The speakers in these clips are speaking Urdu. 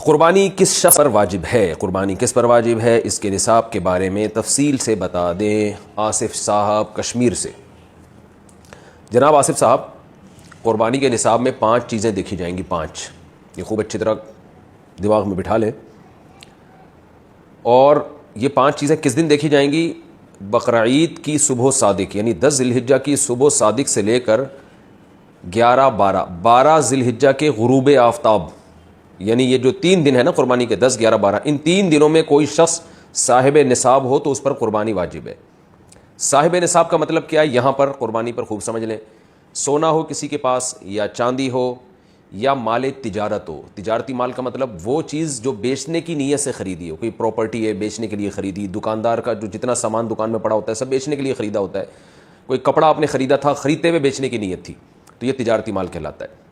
قربانی کس شخص پر واجب ہے؟ قربانی کس پر واجب ہے، اس کے نصاب کے بارے میں تفصیل سے بتا دیں آصف صاحب کشمیر سے۔ جناب آصف صاحب، قربانی کے نصاب میں 5 چیزیں دیکھی جائیں گی، 5، یہ خوب اچھی طرح دماغ میں بٹھا لیں۔ اور یہ 5 چیزیں کس دن دیکھی جائیں گی؟ بقرعید کی صبح صادق، یعنی 10 ذی الحجہ کی صبح صادق سے لے کر 12 ذی الحجہ کے غروب آفتاب، یعنی یہ جو 3 دن ہے نا قربانی کے، 10، 11، 12، ان 3 دنوں میں کوئی شخص صاحب نصاب ہو تو اس پر قربانی واجب ہے۔ صاحب نصاب کا مطلب کیا ہے؟ یہاں پر قربانی پر خوب سمجھ لیں، سونا ہو کسی کے پاس، یا چاندی ہو، یا مال تجارت ہو۔ تجارتی مال کا مطلب وہ چیز جو بیچنے کی نیت سے خریدی ہو، کوئی پراپرٹی ہے بیچنے کے لیے خریدی، دکاندار کا جو جتنا سامان دکان میں پڑا ہوتا ہے سب بیچنے کے لیے خریدا ہوتا ہے، کوئی کپڑا آپ نے خریدا تھا، خریدتے ہوئے بیچنے کی نیت تھی، تو یہ تجارتی مال کہلاتا ہے۔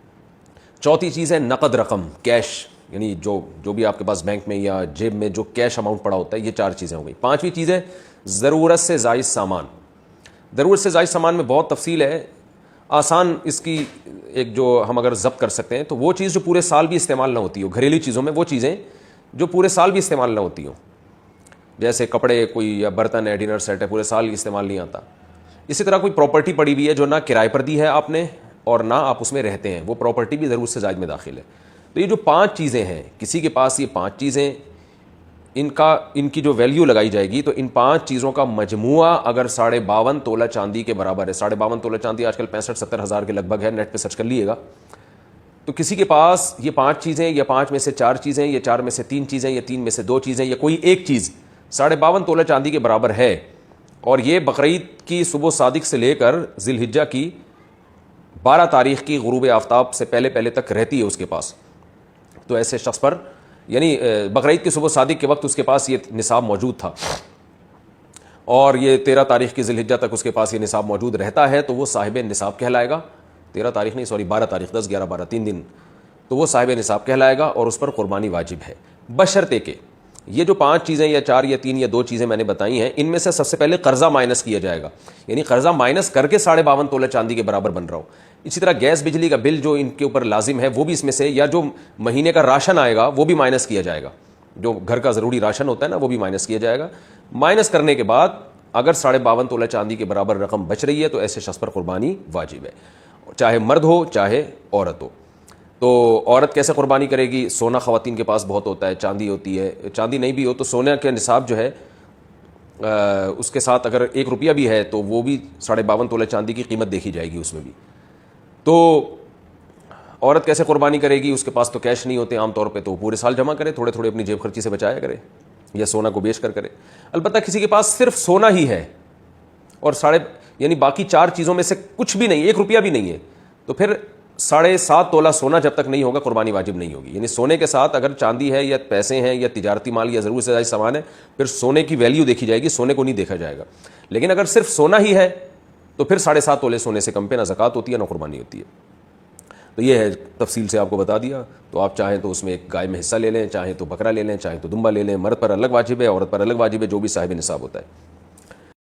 چوتھی چیز ہے نقد رقم، کیش، یعنی جو بھی آپ کے پاس بینک میں یا جیب میں جو کیش اماؤنٹ پڑا ہوتا ہے، یہ 4 چیزیں ہو گئی۔ 5ویں چیز ہے ضرورت سے زائد سامان۔ ضرورت سے زائد سامان میں بہت تفصیل ہے، آسان اس کی ایک جو ہم اگر ضبط کر سکتے ہیں تو وہ چیز جو پورے سال بھی استعمال نہ ہوتی ہو، گھریلو چیزوں میں وہ چیزیں جو پورے سال بھی استعمال نہ ہوتی ہوں، جیسے کپڑے کوئی یا برتن ہے، ڈنر سیٹ ہے، پورے سال استعمال نہیں آتا۔ اسی طرح کوئی پراپرٹی پڑی ہوئی ہے جو نہ کرائے پر دی ہے آپ نے اور نہ آپ اس میں رہتے ہیں، وہ پراپرٹی بھی ضرورت سے زائد میں داخل ہے۔ تو یہ جو 5 چیزیں ہیں، کسی کے پاس یہ 5 چیزیں، ان کی جو ویلیو لگائی جائے گی تو ان 5 چیزوں کا مجموعہ اگر 52.5 تولہ چاندی کے برابر ہے، 52.5 تولہ چاندی آج کل 65-70 ہزار کے لگ بھگ ہے، نیٹ پہ سرچ کر لیے گا، تو کسی کے پاس یہ 5 چیزیں، یا 5 میں سے 4 چیزیں، یا 4 میں سے 3 چیزیں، یا 3 میں سے 2 چیزیں، یا کوئی ایک چیز 52.5 تولہ چاندی کے برابر ہے، اور یہ بقرعید کی صبح صادق سے لے کر ذی الحجہ کی 12 تاریخ کی غروب آفتاب سے پہلے تک رہتی ہے اس کے پاس، تو ایسے شخص پر، یعنی بقرعید کی صبح صادق کے وقت اس کے پاس یہ نصاب موجود تھا اور یہ 13 تاریخ کی ذی الحجہ تک اس کے پاس یہ نصاب موجود رہتا ہے، تو وہ صاحب نصاب کہلائے گا۔ 13 تاریخ نہیں، 12 تاریخ، 10، 11، 12، 3 دن، تو وہ صاحب نصاب کہلائے گا اور اس پر قربانی واجب ہے، بشرطے کہ یہ جو 5 چیزیں یا 4 یا 3 یا 2 چیزیں میں نے بتائی ہیں، ان میں سے سب سے پہلے قرضہ مائنس کیا جائے گا، یعنی قرضہ مائنس کر کے 52.5 تولہ چاندی کے برابر بن رہا ہو۔ اسی طرح گیس بجلی کا بل جو ان کے اوپر لازم ہے وہ بھی اس میں سے، یا جو مہینے کا راشن آئے گا وہ بھی مائنس کیا جائے گا، جو گھر کا ضروری راشن ہوتا ہے نا وہ بھی مائنس کیا جائے گا۔ مائنس کرنے کے بعد اگر 52.5 تولہ چاندی کے برابر رقم بچ رہی ہے تو ایسے شخص پر قربانی واجب ہے، چاہے مرد ہو چاہے عورت ہو۔ تو عورت کیسے قربانی کرے گی؟ سونا خواتین کے پاس بہت ہوتا ہے، چاندی ہوتی ہے، چاندی نہیں بھی ہو تو سونے کے نصاب جو ہے اس کے ساتھ اگر 1 روپیہ بھی ہے تو وہ بھی 52.5 تولہ چاندی کی قیمت دیکھی جائے گی اس میں بھی۔ تو عورت کیسے قربانی کرے گی؟ اس کے پاس تو کیش نہیں ہوتے عام طور پہ، تو وہ پورے سال جمع کرے، تھوڑے تھوڑے اپنی جیب خرچی سے بچایا کرے، یا سونا کو بیچ کر کرے۔ البتہ کسی کے پاس صرف سونا ہی ہے اور یعنی باقی 4 چیزوں میں سے کچھ بھی نہیں، 1 روپیہ بھی نہیں ہے، تو پھر 7.5 تولہ سونا جب تک نہیں ہوگا قربانی واجب نہیں ہوگی۔ یعنی سونے کے ساتھ اگر چاندی ہے یا پیسے ہیں یا تجارتی مال یا ضرورت سے زائد سامان ہے، پھر سونے کی ویلیو دیکھی جائے گی، سونے کو نہیں دیکھا جائے گا۔ لیکن اگر صرف سونا ہی ہے تو پھر 7.5 تولے سونے سے کم پہ نہ زکوٰۃ ہوتی ہے نہ قربانی ہوتی ہے۔ تو یہ ہے، تفصیل سے آپ کو بتا دیا۔ تو آپ چاہیں تو اس میں ایک گائے میں حصہ لے لیں، چاہیں تو بکرا لے لیں، چاہیں تو دمبا لے لیں۔ مرد پر الگ واجب ہے، عورت پر الگ واجب ہے، جو بھی صاحب نصاب ہوتا ہے۔